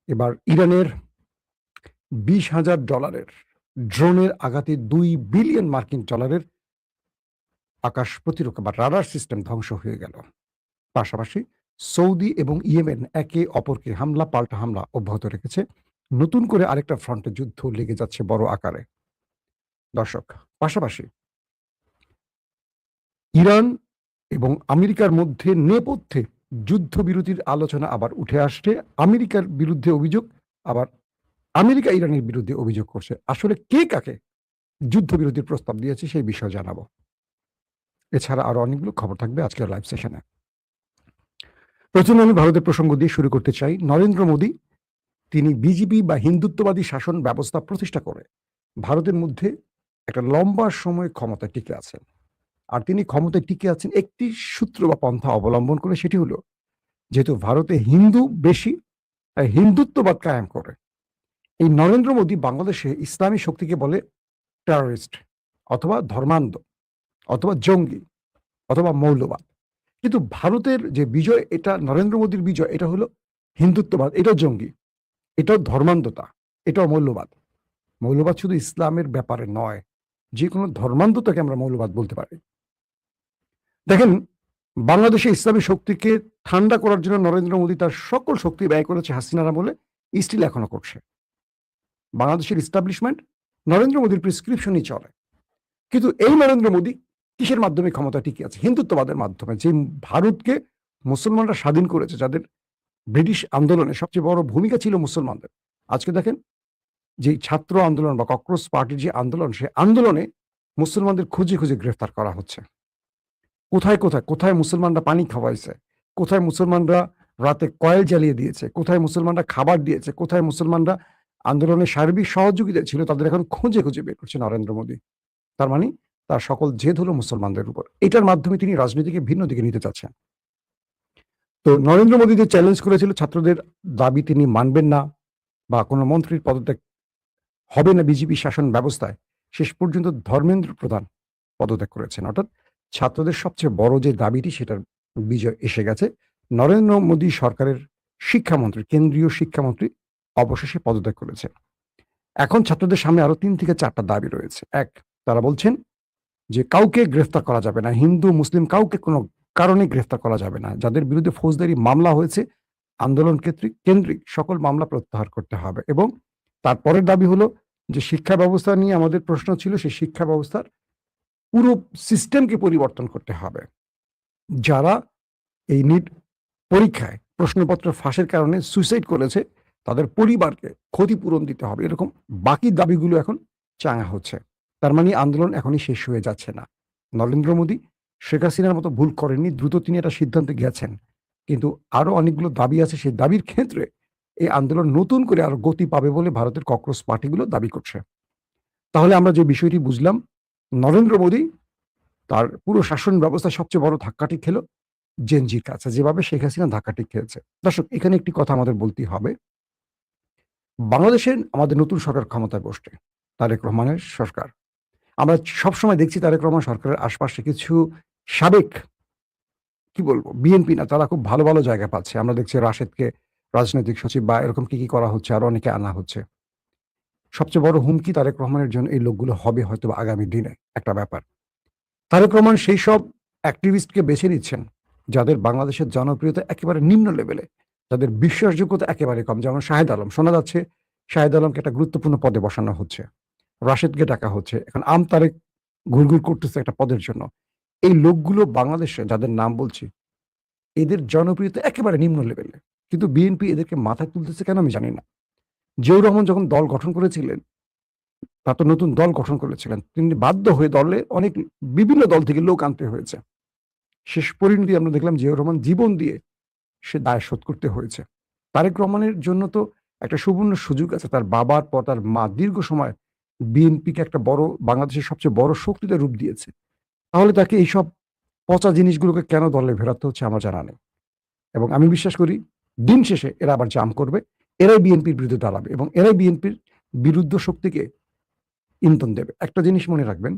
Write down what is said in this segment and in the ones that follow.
এবার ইরানের $20,000 ড্রোনের আঘাতে $2 বিলিয়ন মার্কিন ডলারের আকাশ প্রতিরক্ষা বা রাডার সিস্টেম ধ্বংস হয়ে গেল। পাশাপাশি সৌদি এবং ইয়েমেন একে অপরকে হামলা পাল্টা হামলা অব্যাহত রেখেছে। নতুন করে আরেকটা ফ্রন্টে যুদ্ধ লেগে যাচ্ছে বড় আকারে। দর্শক, পাশাপাশি ইরান এবং আমেরিকার মধ্যে নেপথ্যে যুদ্ধবিরতির আলোচনা আবার উঠে আসছে। আমেরিকার বিরুদ্ধে অভিযোগ, আবার আমেরিকা ইরানের বিরুদ্ধে অভিযোগ করছে। আসলে কে কাকে যুদ্ধবিরতির প্রস্তাব দিয়েছে সেই বিষয়ে জানাবো। এছাড়া আরো অনেকগুলো খবর থাকবে আজকের লাইভ সেশনে। প্রথমে আমি ভারতের প্রসঙ্গ দিয়ে শুরু করতে চাই। নরেন্দ্র মোদী তিনি বিজেপি বা হিন্দুত্ববাদী শাসন ব্যবস্থা প্রতিষ্ঠা করে ভারতের মধ্যে একটা লম্বা সময় ক্ষমতায় টিকে আছেন। আর তিনি ক্ষমতায় টিকে আছেন একটি সূত্র বা পন্থা অবলম্বন করে, সেটি হলো যেহেতু ভারতে হিন্দু বেশি, হিন্দুত্ববাদ কায়েম করে। এই নরেন্দ্র মোদী বাংলাদেশে ইসলামী শক্তিকে বলে টেররিস্ট অথবা ধর্মান্ধ অথবা জঙ্গি অথবা মৌলবাদ। কিন্তু ভারতের যে বিজয়, এটা নরেন্দ্র মোদীর বিজয়, এটা হলো হিন্দুত্ববাদ, এটাও জঙ্গি, এটাও ধর্মান্ধতা, এটাও মৌলবাদ। মৌলবাদ শুধু ইসলামের ব্যাপারে নয়, যে কোনো ধর্মান্ধতাকে আমরা মৌলবাদ বলতে পারি। দেখেন, বাংলাদেশে ইসলামী শক্তিকে ঠান্ডা করার জন্য নরেন্দ্র মোদী তার সকল শক্তি ব্যয় করেছে হাসিনার আমলে, স্টিল এখনো করছে। বাংলাদেশের ইস্টাবলিশমেন্ট নরেন্দ্র মোদীর প্রেসক্রিপশনই চলে। কিন্তু এই নরেন্দ্র মোদী কিসের মাধ্যমে ক্ষমতা টিকে আছে? হিন্দুত্ববাদের মাধ্যমে। যে ভারতকে মুসলমানরা স্বাধীন করেছে, যাদের ব্রিটিশ আন্দোলনে সবচেয়ে বড় ভূমিকা ছিল মুসলমানদের। আজকে দেখেন, যে ছাত্র আন্দোলন বা ককরোচ পার্টির যে আন্দোলন, সে আন্দোলনে মুসলমানদের খুঁজে খুঁজে গ্রেফতার করা হচ্ছে। কোথায় কোথায় কোথায় মুসলমানরা পানি খাওয়াইছে, কোথায় মুসলমানরা রাতে কয়েল জ্বালিয়ে দিয়েছে, কোথায় মুসলমানরা খাবার দিয়েছে, কোথায় মুসলমানরা আন্দোলনে সার্বিক সহযোগিতা ছিল, তাদের এখন খুঁজে খুঁজে বের করছে নরেন্দ্র মোদী। তার মানে তার সকল জেদ হলো মুসলমানদের উপর। এটার মাধ্যমে তিনি রাজনীতিকে ভিন্ন দিকে নিতে চাচ্ছেন। তো নরেন্দ্র মোদী যে চ্যালেঞ্জ করেছিল ছাত্রদের দাবি তিনি মানবেন না, বা কোনো মন্ত্রীর পদত্যাগ হবে না বিজেপি শাসন ব্যবস্থায়, শেষ পর্যন্ত ধর্মেন্দ্র প্রধান পদত্যাগ করেছেন। অর্থাৎ ছাত্রদের সবচেয়ে বড় যে দাবিটি, সেটার বিজয় এসে গেছে। নরেন্দ্র মোদী সরকারের শিক্ষামন্ত্রী, কেন্দ্রীয় শিক্ষামন্ত্রী অবশেষে পদত্যাগ করেছেন। এখন ছাত্রদের সামনে আরো 3 থেকে 4টা দাবি রয়েছে। এক, তারা বলছেন যে কাউকে গ্রেফতার করা যাবে না, হিন্দু মুসলিম কাউকে কোনো কারণে গ্রেফতার করা যাবে না। যাদের বিরুদ্ধে ফৌজদারি মামলা হয়েছে, আন্দোলন কেন্দ্রিক সকল মামলা প্রত্যাহার করতে হবে। এবং তারপরের দাবি হলো যে শিক্ষা ব্যবস্থা নিয়ে আমাদের প্রশ্ন ছিল, সেই শিক্ষা ব্যবস্থার পুরো সিস্টেমকে পরিবর্তন করতে হবে। যারা এই নিট পরীক্ষায় প্রশ্নপত্র ফাঁসের কারণে সুইসাইড করেছে, তাদের পরিবারকে ক্ষতিপূরণ দিতে হবে। এরকম বাকি দাবিগুলো এখন চাঙা হচ্ছে। তার মানে আন্দোলন এখনই শেষ হয়ে যাচ্ছে না। নরেন্দ্র মোদী শেখ হাসিনার মতো ভুল করেননি, দ্রুত তিনি একটা সিদ্ধান্তে গেছেন। কিন্তু আরো অনেকগুলো দাবি আছে, সেই দাবির ক্ষেত্রে এই আন্দোলন নতুন করে আরো গতি পাবে বলে ভারতের ককরোচ পার্টিগুলো দাবি করছে। তাহলে আমরা যে বিষয়টি বুঝলাম, নরেন্দ্র মোদী তার পুরো শাসন ব্যবস্থায় সবচেয়ে বড় ধাক্কাটি খেলো জেনজির কাছে, যেভাবে শেখ হাসিনা ধাক্কাটি খেয়েছে। দর্শক, এখানে একটি কথা আমাদের বলতেই হবে। বাংলাদেশের আমাদের নতুন সরকার ক্ষমতায় বসছে, তারেক রহমানের সরকার। আমরা সবসময় দেখছি তারেক রহমান সরকারের আশপাশে কিছু সাবেক, কি বলবো, বিএনপি না, তারা খুব ভালো ভালো জায়গা পাচ্ছে। আমরা দেখছি রাশেদকে রাজনৈতিক সচিব বা এরকম কি কি করা হচ্ছে, আরো অনেকে আনা হচ্ছে। সবচেয়ে বড় হুমকি তারেক রহমানের জন্য এই লোকগুলো হবে হয়তো আগামী দিনে। একটা ব্যাপার, তারেক রহমান সেই সব অ্যাক্টিভিস্টকে বেছে নিচ্ছেন যাদের বাংলাদেশের জনপ্রিয়তা একেবারে নিম্ন লেভেলে, যাদের বিশ্বাসযোগ্যতা একেবারে কম। যেমন শাহেদ আলম, শোনা যাচ্ছে শাহেদ আলমকে একটা গুরুত্বপূর্ণ পদে বসানো হচ্ছে, রাশেদকে ডাকা হচ্ছে, এখন তারেক ঘুরঘুর করতেছে একটা পদের জন্য। এই লোকগুলো বাংলাদেশে যাদের নাম বলছি, এদের জনপ্রিয়তা একেবারে নিম্ন লেভেলে, কিন্তু বিএনপি এদেরকে মাথায় তুলতেছে কেন আমি জানি না। জিয়াউর রহমান যখন দল গঠন করেছিলেন, তার তো নতুন দল গঠন করেছিলেন, তিনি বাধ্য হয়ে দলে অনেক বিভিন্ন দল থেকে লোক আনতে হয়েছে। শেষ পরিণতি আমরা দেখলাম জিয়াউর রহমান জীবন দিয়ে সে দায় শোধ করতে হয়েছে। তারেক রহমানের জন্য তো একটা সুবর্ণ সুযোগ আছে। তার বাবার পর তার মা দীর্ঘ সময় বিএনপিকে একটা বড়, বাংলাদেশের সবচেয়ে বড় শক্তিতে রূপ দিয়েছে। তাহলে তাকে এইসব পচা জিনিসগুলোকে কেন দলে ভেড়াতে হচ্ছে আমার জানা নেই। এবং আমি বিশ্বাস করি দিন শেষে এরা আবার জাম করবে, এরাই বিএনপির বিরুদ্ধে দাঁড়াবে এবং এরাই বিএনপির বিরুদ্ধ শক্তিকে ইন্ধন দেবে। একটা জিনিস মনে রাখবেন,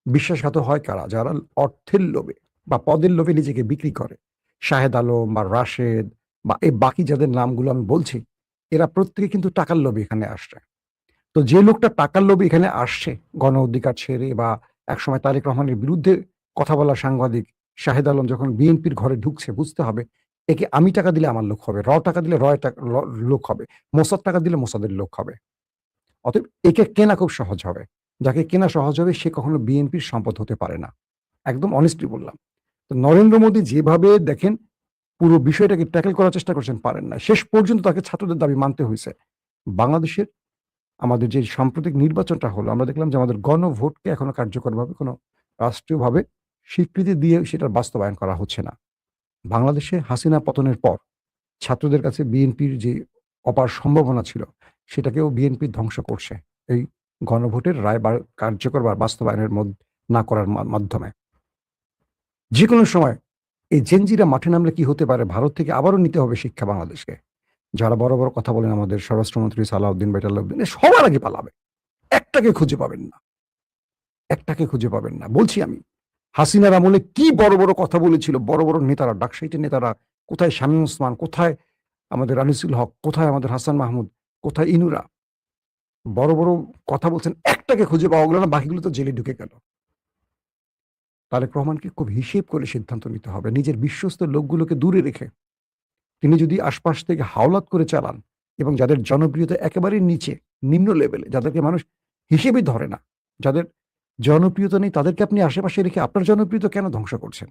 বিশ্বাসঘাত হয় কারা? যারা অর্থের লোভে বা পদের লোভে নিজেকে বিক্রি করে। শাহেদ আলম বা রাশেদ বা এই বাকি যাদের নামগুলো আমি বলছি, এরা প্রত্যেকে কিন্তু টাকার লোভে এখানে আসছে। তো যে লোকটা টাকার লোভে এখানে আসছে গণ অধিকার ছেড়ে বা একসময় তারেক রহমানের বিরুদ্ধে কথা বলা সাংবাদিক শাহেদ আলম যখন বিএনপির ঘরে ঢুকছে, বুঝতে হবে একে আমি টাকা দিলে আমার লোক হবে, টাকা দিলে লোক হবে, মোসাদ টাকা দিলে মোসাদের লোক হবে। অতএব একে কেনা খুব সহজ হবে। যাকে কেনা সহজ হবে সে কখনো বিএনপির সম্পদ হতে পারে না। একদম অনেস্টলি বললাম। তো নরেন্দ্র মোদী যেভাবে দেখেন পুরো বিষয়টাকে ট্যাকেল করার চেষ্টা করছেন, পারেন না। শেষ পর্যন্ত তাকে ছাত্রদের দাবি মানতে হয়েছে। বাংলাদেশের আমাদের যে সাম্প্রতিক নির্বাচনটা হলো, আমরা দেখলাম যে আমাদের গণভোটকে এখনো কার্যকরভাবে কোনো রাষ্ট্রীয়ভাবে স্বীকৃতি দিয়ে সেটার বাস্তবায়ন করা হচ্ছে না। বাংলাদেশে হাসিনা পতনের পর ছাত্রদের কাছে বিএনপির যে অপার সম্ভাবনা ছিল, সেটাকেও বিএনপি ধ্বংস করছে এই গণভোটের রায় বা কার্যকর বা বাস্তবায়নের না করার মাধ্যমে। যে কোনো সময় এই জেনজিরা মাঠে নামলে কি হতে পারে, ভারত থেকে আবারও নিতে হবে শিক্ষা বাংলাদেশকে। যারা বড় বড় কথা বলেন আমাদের স্বরাষ্ট্রমন্ত্রী সালাউদ্দিন বেটালাউদ্দিন, সবার আগে পালাবে। একটাকে খুঁজে পাবেন না, একটাকে খুঁজে পাবেন না বলছি আমি। হাসিনার আমলে কি বড় বড় কথা বলেছিল বড় বড় নেতারা, ডাকসাইটের নেতারা, কোথায় শামীম ওসমান, কোথায় আমাদের আনিসুল হক, কোথায় আমাদের হাসান মাহমুদ, কোথায় ইনুরা, বড় বড় কথা বলছেন, একটাকে খুঁজে পাওয়া গেল না, বাকিগুলো তো জেলে ঢুকে গেল। তারেক রহমানকে খুব হিসেব করে সিদ্ধান্ত নিতে হবে, নিজের বিশ্বস্ত লোকগুলোকে দূরে রেখে। তিনি যদি আশপাশ থেকে হাওলাত করে চালান এবং যাদের জনপ্রিয়তা একেবারে নিচে, নিম্ন লেভেলে, যাদেরকে মানুষ হিসেবে ধরে না, যাদের জনপ্রিয়তা নেই, তাদেরকে আপনি আশেপাশে রেখে আপনার জনপ্রিয়তা কেন ধ্বংস করছেন?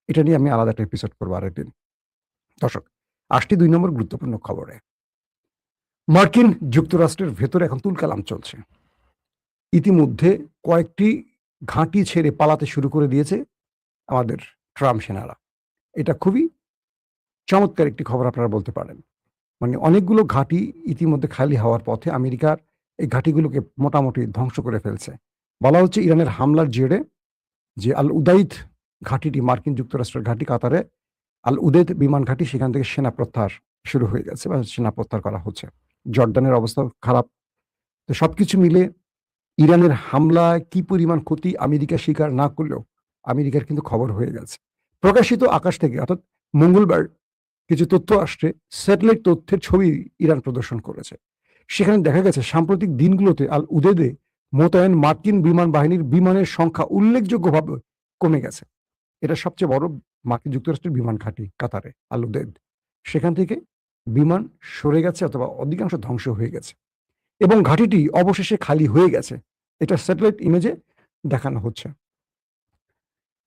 এটা নিয়ে আমি আলাদা একটা এপিসোড করবো আরেকদিন। দর্শক, আসছি 2 নম্বর গুরুত্বপূর্ণ খবরে। মার্কিন যুক্তরাষ্ট্রের ভেতরে এখন তুলকালাম চলছে। ইতিমধ্যে কয়েকটি ঘাঁটি ছেড়ে পালাতে শুরু করে দিয়েছে আমাদের ট্রাম্প সেনারা। এটা খুবই চমৎকার একটি খবর আপনারা বলতে পারেন। মানে অনেকগুলো ঘাঁটি ইতিমধ্যে খালি হওয়ার পথে, আমেরিকার এই ঘাঁটিগুলোকে মোটামুটি ধ্বংস করে ফেলছে। বলা হচ্ছে ইরানের হামলার জেরে যে আল উদাইদ ঘাঁটিটি, মার্কিন যুক্তরাষ্ট্রের ঘাঁটি কাতারে আল উদেদ বিমান ঘাঁটি, সেখান থেকে সেনা প্রত্যাহার শুরু হয়ে গেছে বা সেনা প্রত্যাহার করা হচ্ছে। জর্ডানের অবস্থা খারাপ। তো সবকিছু মিলে ইরানের হামলা কি পরিমাণ ক্ষতি আমেরিকা স্বীকার না করলেও আমেরিকার কিন্তু খবর হয়ে গেছে। প্রকাশিত আকাশ থেকে অর্থাৎ মঙ্গলবার কিছু তথ্য আসছে, স্যাটেলাইট তথ্যের ছবি ইরান প্রদর্শন করেছে। সেখানে দেখা গেছে সাম্প্রতিক দিনগুলোতে আল উদেদে মোতায়েন মার্কিন বিমান বাহিনীর বিমানের সংখ্যা উল্লেখযোগ্যভাবে কমে গেছে। এটা সবচেয়ে বড় মার্কিন যুক্তরাষ্ট্রের বিমান ঘাঁটি কাতারে আল উদেদ। সেখান থেকে বিমান সরে গেছে অথবা অধিকাংশ ধ্বংস হয়ে গেছে এবং ঘাঁটিটি অবশেষে খালি হয়ে গেছে। এটা স্যাটেলাইট ইমেজে দেখানো হচ্ছে।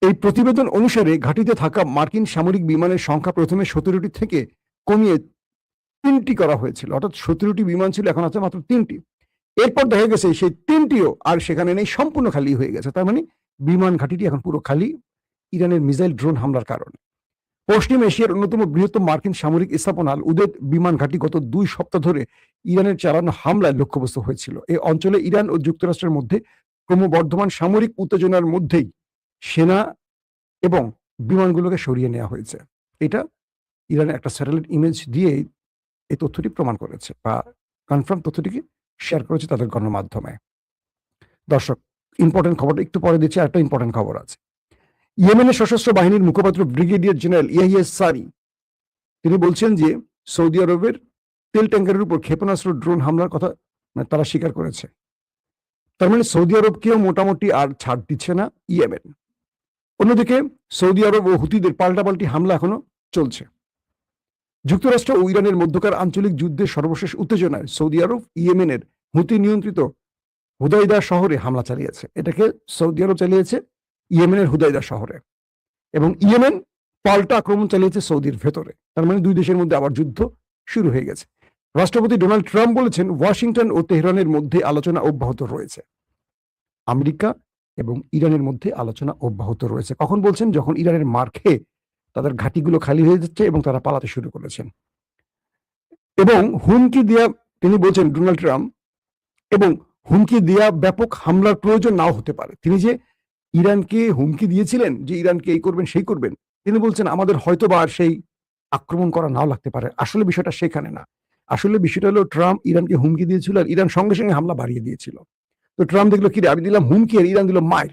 এই প্রতিবেদন অনুসারে ঘাঁটিতে থাকা মার্কিন সামরিক বিমানের সংখ্যা প্রথমে 17টি থেকে কমিয়ে 3টি করা হয়েছিল। অর্থাৎ 17টি বিমান ছিল, এখন আছে মাত্র 3টি। এরপর দেখা গেছে সেই 3টিও আর সেখানে নেই, সম্পূর্ণ খালি হয়ে গেছে। তার মানে বিমান ঘাঁটিটি এখন পুরো খালি ইরানের মিসাইল ড্রোন হামলার কারণে। পশ্চিম এশিয়ার অন্যতম বৃহত্তম মার্কিন সামরিক স্থাপনা আল উদেদ বিমান ঘাঁটি গত 2 সপ্তাহ ধরে ইরানের চালানো হামলায় লক্ষ্যবস্তু হয়েছিল। এই অঞ্চলে ইরান ও যুক্তরাষ্ট্রের মধ্যে ক্রমবর্ধমান সামরিক উত্তেজনার মধ্যেই সেনা এবং বিমানগুলোকে সরিয়ে নেওয়া হয়েছে। এটা ইরানের একটা স্যাটেলাইট ইমেজ দিয়ে এই তথ্যটি প্রমাণ করেছে বা কনফার্ম তথ্যটিকে শেয়ার করেছে তাদের গণমাধ্যমে। দর্শক, ইম্পর্টেন্ট খবরটা একটু পরে দিচ্ছি, একটা ইম্পর্টেন্ট খবর আছে। ইয়েমেনের সশস্ত্র বাহিনীর মুখপাত্র ব্রিগেডিয়ার জেনারেল ইয়াহিয়া সারি তিনি বলছেন যে সৌদি আরবের তেল ট্যাঙ্কারের উপর ক্ষেপণাস্ত্র ড্রোন হামলার কথা তারা স্বীকার করেছে। তার মানে সৌদি আরবকেও মোটামুটি আর ছাড় দিচ্ছে না ইয়েমেন। অন্যদিকে সৌদি আরব ও হুতিদের পাল্টাপাল্টি হামলা এখনো চলছে। যুক্তরাষ্ট্র ও ইরানের মধ্যকার আঞ্চলিক যুদ্ধের সর্বশেষ উত্তেজনায় সৌদি আরব ইয়েমেনের হুতি নিয়ন্ত্রিত হুদাইদা শহরে হামলা চালিয়েছে। এটাকে সৌদি আরব চালিয়েছে ইয়েমেনের হুদাইদা শহরে, এবং ইয়েমেন পাল্টা আক্রমণ চালিয়েছে সৌদির ভেতরে। তার মানে 2 দেশের মধ্যে আবার যুদ্ধ শুরু হয়ে গেছে। রাষ্ট্রপতি ডোনাল্ড ট্রাম্প বলেছেন ওয়াশিংটন ও তেহরানের মধ্যে আলোচনা অব্যাহত রয়েছে। আমেরিকা এবং ইরানের মধ্যে আলোচনা অব্যাহত রয়েছে। কখন বলছেন? যখন ইরানের মার খেয়ে তাদের ঘাঁটিগুলো খালি হয়ে যাচ্ছে এবং তারা পালাতে শুরু করেছেন। এবং হুমকি দেয়া, তিনি বলছেন ডোনাল্ড ট্রাম্প, এবং হুমকি দেয়া ব্যাপক হামলার প্রয়োজন নাও হতে পারে। তিনি যে ইরানকে হুমকি দিয়েছিলেন যে ইরানকে এই করবেন সেই করবেন, তিনি বলছেন আমাদের হয়তোবা আর সেই আক্রমণ করা নাও লাগতে পারে। আসলে বিষয়টা সেখানে না। আসলে বিষয়টা হলো ট্রাম্প ইরানকে হুমকি দিয়েছিল আর ইরান সঙ্গে সঙ্গে হামলা বাড়িয়ে দিয়েছিল। তো ট্রাম্প দেখলো কি রে, আমি দিলাম হুমকি আর ইরান দিল মাইর।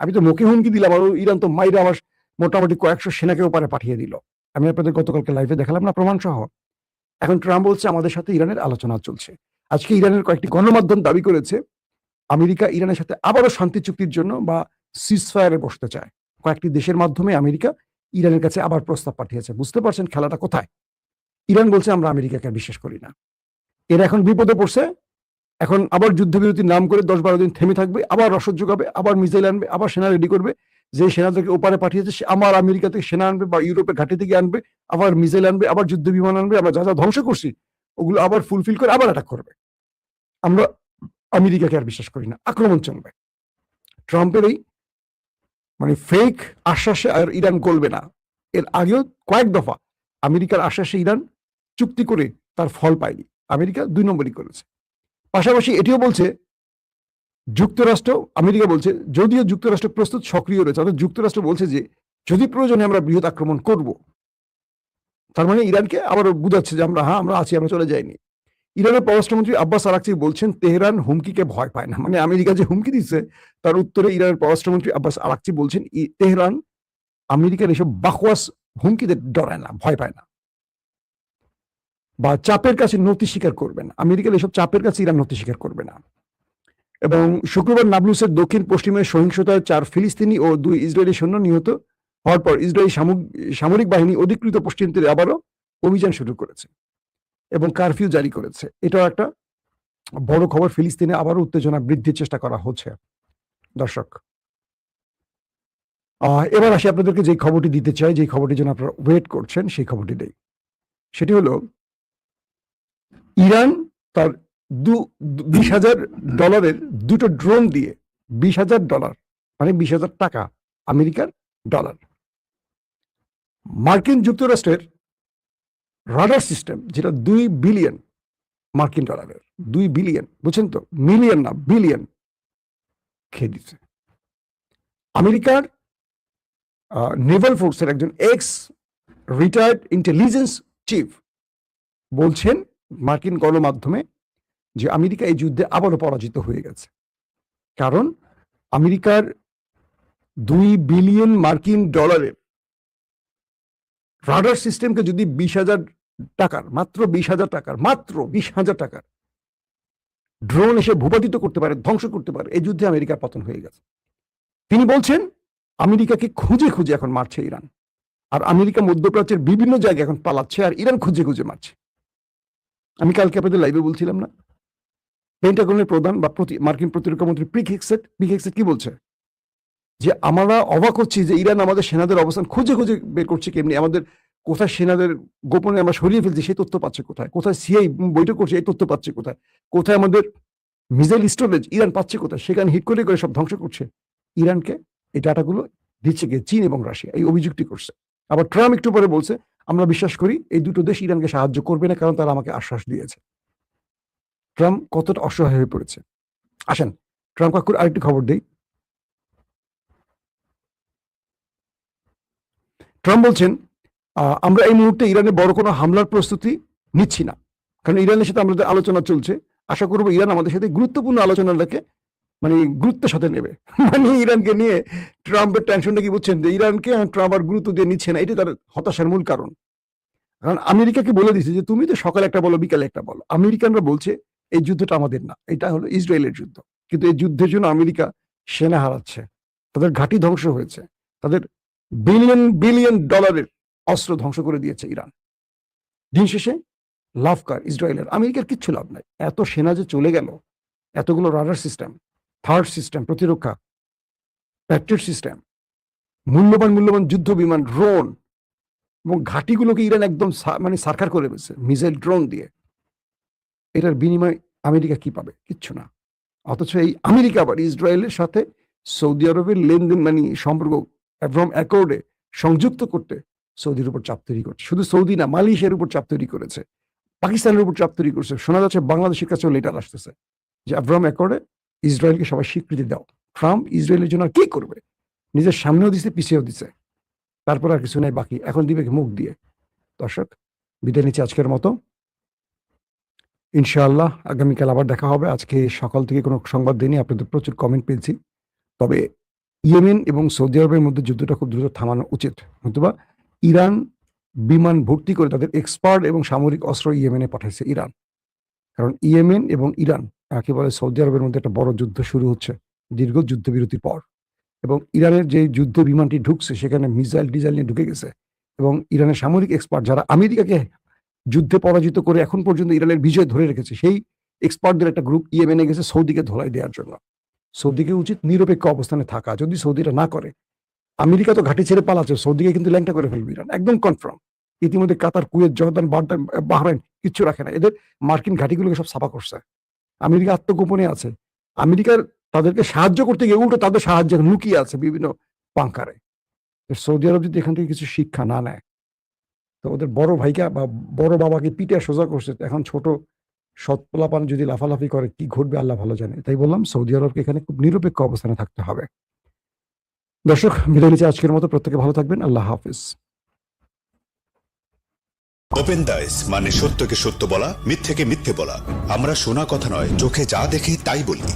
আমি তো মুখে হুমকি দিলাম আর ইরান তো মাইরে আমার মোটামুটি কয়েকশো সেনাকে ওপারে পাঠিয়ে দিল। আমি আপনাদের গতকালকে লাইভে দেখালাম না প্রমাণ সহ। এখন ট্রাম্প বলছে আমাদের সাথে ইরানের আলোচনা চলছে। আজকে ইরানের কয়েকটি গণমাধ্যম দাবি করেছে আমেরিকা ইরানের সাথে আবারও শান্তি চুক্তির জন্য বা সিজফায়ারে বসতে চায়। কয়েকটি দেশের মাধ্যমে আমেরিকা ইরানের কাছে আবার প্রস্তাব পাঠিয়েছে। বুঝতে পারছেন খেলাটা কোথায়? ইরান বলছে আমরা আমেরিকাকে বিশ্বাস করি না। এরা এখন বিপদে পড়ছে। এখন আবার যুদ্ধবিরতির নাম করে 10-12 দিন থেমে থাকবে, আবার রসদ যোগাবে, আবার মিসাইল আনবে, আবার সেনা রেডি করবে। যে সেনাদেরকে ওপারে পাঠিয়েছে সে আমার আমেরিকা থেকে সেনা আনবে বা ইউরোপের ঘাটি থেকে আনবে, আবার মিসাইল আনবে, আবার যুদ্ধ বিমান আনবে। আমরা যা যা ধ্বংস করছি ওগুলো আবার ফুলফিল করে আবার অ্যাটাক করবে। আমরা আমেরিকাকে আর বিশ্বাস করি না, আক্রমণ চলবে। ট্রাম্পের এই মানে ফেক আশ্বাসে আর ইরান গলবে না। এর আগেও কয়েক দফা আমেরিকার আশ্বাসে ইরান চুক্তি করে তার ফল পায়নি। আমেরিকা 2 নম্বরই করেছে। পাশাপাশি এটিও বলছে যুক্তরাষ্ট্র, আমেরিকা বলছে যদিও যুক্তরাষ্ট্র প্রস্তুত সক্রিয় রয়েছে, অর্থাৎ যুক্তরাষ্ট্র বলছে যে যদি প্রয়োজনে আমরা বৃহৎ আক্রমণ করব। তার মানে ইরানকে আবারও বুঝাচ্ছে যে আমরা আছি, আমরা চলে যাইনি। ইরানের পররাষ্ট্রমন্ত্রী আব্বাস আরাকচি বলছেন তেহরান হুমকিকে ভয় পায় না। মানে আমেরিকা যে হুমকি দিচ্ছে তার উত্তরে ইরানের পররাষ্ট্রমন্ত্রী আব্বাস আরাকচি বলছেন তেহরান আমেরিকার এসব বাকওয়াস হুমকিতে ডরায় না, ভয় পায় না বা চাপের কাছে নতি স্বীকার করবে না। আমেরিকার এসব চাপের কাছে ইরান নতি স্বীকার করবে না। এবং শুক্রবার নাবলুসের দক্ষিণ পশ্চিমের সহিংসতায় 4 ফিলিস্তিনি ও 2 ইসরায়েলি সৈন্য নিহত হওয়ার পর ইসরায়েলি সামরিক বাহিনী অধিকৃত পশ্চিম তীরে আবারও অভিযান শুরু করেছে এবং কারফিউ জারি করেছে। এটাও একটা বড় খবর। ফিলিস্তিনে আবারও উত্তেজনা বৃদ্ধির চেষ্টা করা হচ্ছে। দর্শক, এবার আসি আপনাদেরকে যে খবরটি দিতে চাই, যে খবরটির জন্য আপনারা ওয়েট করছেন, সেই খবরটি দেই। সেটি হলো ইরান তার $20,000 দুটো ড্রোন দিয়ে $20,000 মানে 20,000 টাকা আমেরিকার ডলার মার্কিন যুক্তরাষ্ট্রের রাডার সিস্টেম, যেটা 2 বিলিয়ন মার্কিন ডলারের, 2 বিলিয়ন, বুঝছেন তো, মিলিয়ন না বিলিয়ন, খেয়ে দিচ্ছে। আমেরিকার নেভাল ফোর্সের একজন এক্স রিটায়ার্ড ইন্টেলিজেন্স চিফ বলছেন মার্কিন গণমাধ্যমে যে আমেরিকা এই যুদ্ধে আবারও পরাজিত হয়ে গেছে। কারণ আমেরিকার 2 বিলিয়ন মার্কিন ডলারের রাডার সিস্টেমকে যদি 20,000 টাকার, মাত্র 20,000 টাকার, মাত্র 20,000 টাকার ড্রোন এসে ভূপাতিত করতে পারে, ধ্বংস করতে পারে, এই যুদ্ধে আমেরিকার পতন হয়ে গেছে। তিনি বলছেন আমেরিকাকে খুঁজে খুঁজে এখন মারছে ইরান, আর আমেরিকা মধ্যপ্রাচ্যের বিভিন্ন জায়গায় এখন পালাচ্ছে, আর ইরান খুঁজে খুঁজে মারছে। আমি কালকে আপনাদের লাইভে বলছিলাম না, পেন্টাগনের প্রধান বা মার্কিন প্রতিরক্ষা মন্ত্রী পিক হেক্সেট কি বলছে যে আমরা অবাক হচ্ছি যে ইরান আমাদের সেনাদের অবস্থান খুঁজে খুঁজে বের করছে কেমনি, আমাদের কোথায় সেনাদের গোপনে আমরা সরিয়ে ফেলছি সেই তথ্য পাচ্ছে কোথায়, কোথায় সিআই বৈঠক করছে এই তথ্য পাচ্ছে কোথায়, কোথায় আমাদের মিসাইল স্টোরেজ ইরান পাচ্ছে কোথায়, সেখানে হিট করে করে সব ধ্বংস করছে। ইরানকে এই ডাটাগুলো দিচ্ছে গিয়ে চীন এবং রাশিয়া, এই অভিযুক্তি করছে। আবার ট্রাম্প একটু পরে বলছে আমরা বিশ্বাস করি এই দুটো দেশ ইরানকে সাহায্য করবে না, কারণ তারা আমাকে আশ্বাস দিয়েছে। ট্রাম্প কতটা অসহায় হয়ে পড়েছে। আসেন ট্রাম্প কাকুর আরেকটি খবর দেই। ট্রাম্প বলছেন আমরা এই মুহূর্তে ইরানে বড় কোনো হামলার প্রস্তুতি নিচ্ছি না, কারণ ইরানের সাথে আমাদের আলোচনা চলছে। আশা করবো ইরান আমাদের সাথে গুরুত্বপূর্ণ আলোচনাটাকে মানে গুরুত্বের সাথে নেবে। মানে ইরানকে নিয়ে ট্রাম্পের টেনশনটা কি বুঝছেন, যে ইরানকে ট্রাম্প আর গুরুত্ব দিয়ে নিচ্ছে না, এটি তার হতাশার মূল কারণ। কারণ আমেরিকাকে বলে দিচ্ছে যে তুমি তো সকালে একটা বলো বিকালে একটা বলো। আমেরিকানরা বলছে এই যুদ্ধটা আমাদের না, এটা হলো ইসরায়েলের যুদ্ধ। কিন্তু এই যুদ্ধের জন্য আমেরিকা সেনা হারাচ্ছে, তাদের ঘাঁটি ধ্বংস হয়েছে, তাদের বিলিয়ন বিলিয়ন ডলারের অস্ত্র ধ্বংস করে দিয়েছে ইরান। দিন শেষে লাভ কার ইসরায়েলের, আমেরিকার কিচ্ছু লাভ নাই। এত সেনা যে চলে গেল, এতগুলো রাডার সিস্টেম, থার্ড সিস্টেম, প্রতিরক্ষা প্যাট্রিয়ট সিস্টেম, মূল্যবান মূল্যবান যুদ্ধ বিমান, ড্রোন এবং ঘাঁটিগুলোকে ইরান একদম মানে সারখার করে ফেলছে মিসাইল ড্রোন দিয়ে। এটার বিনিময়ে আমেরিকা কি পাবে? কিচ্ছু না। অথচ এই আমেরিকা আবার ইসরায়েলের সাথে সৌদি আরবের লেনদেন মানে সম্পর্ক অ্যাব্রাহাম অ্যাকর্ডে সংযুক্ত করতে সৌদির উপর চাপ তৈরি করছে। শুধু সৌদি না, মালয়েশিয়ার উপর চাপ তৈরি করেছে, পাকিস্তানের উপর চাপ তৈরি করছে। শোনা যাচ্ছে বাংলাদেশের কাছেও লেটার আসতেছে যে অ্যাব্রাহাম অ্যাকর্ডে ইসরায়েলকে সবাই স্বীকৃতি দাও। ট্রাম্প ইসরায়েলের জন্য আর কি করবে? নিজের সামনেও দিছে, পিছিয়েও দিছে, তারপর আর কিছু নাই বাকি, এখন দিবে মুখ দিয়ে। দর্শক, বিদায় নিচ্ছি আজকের মতো। ইনশাআল্লাহ আগামীকাল আবার দেখা হবে। আজকে সকাল থেকে কোনো সংবাদ দিইনি, আপনাদের প্রচুর কমেন্ট পেয়েছি। তবে ইয়েমেন এবং সৌদি আরবের মধ্যে যুদ্ধটা খুব দ্রুত থামানো উচিত, নতুবা ইরান বিমান ভর্তি করে তাদের এক্সপার্ট এবং সামরিক অস্ত্র ইয়েমেনে পাঠাইছে ইরান। কারণ ইয়েমেন এবং ইরান একেবারে সৌদি আরবের মধ্যে একটা বড় যুদ্ধ শুরু হচ্ছে দীর্ঘ যুদ্ধবিরতির পর, এবং ইরানের যে যুদ্ধ বিমানটি ঢুকছে সেখানে মিসাইল টিজাইল নিয়ে ঢুকে গেছে, এবং ইরানের সামরিক এক্সপার্ট যারা আমেরিকাকে যুদ্ধে পরাজিত করে এখন পর্যন্ত ইরানের বিজয় ধরে রেখেছে, সেই এক্সপার্টদের একটা গ্রুপ ইয়েমেনে গেছে সৌদিকে ধোলাই দেওয়ার জন্য। সৌদিকে উচিত নিরপেক্ষ অবস্থানে থাকা, যদি সৌদিরা না করে। আমেরিকা তো ঘাঁটি ছেড়ে পালাচ্ছে, সৌদিকে কিন্তু ল্যাংটা করে ফেলবে ইরান, একদম কনফার্ম। ইতিমধ্যে কাতার, কুয়েত, জর্দান, বাহরাইন কিচ্ছু রাখে না, এদের মার্কিন ঘাঁটিগুলোকে সব ছাপা করছে। আমেরিকা আত্মগোপনে আছে, আমেরিকার তাদেরকে সাহায্য করতে গিয়ে উল্টো তাদের সাহায্য লুকিয়ে আছে বিভিন্ন পাঙ্কারে। সৌদি আরব যদি এখান থেকে কিছু শিক্ষা না নেয়, তো ওদের বড় ভাইকে বা বড় বাবাকে পিঠে সোজা করছে, এখন ছোট সৎপোলাপান যদি লাফালাফি করে কি ঘটবে আল্লাহ ভালো জানে। তাই বললাম সৌদি আরবকে এখানে খুব নিরপেক্ষ অবস্থানে থাকতে হবে। দর্শক, বিদায় নিচ্ছি আজকের মতো, প্রত্যেকে ভালো থাকবেন, আল্লাহ হাফিজ। ওপেন দাইস মানে সত্যকে সত্য বলা, মিথ্যেকে মিথ্যে বলা। আমরা শোনা কথা নয়, চোখে যা দেখি তাই বলি।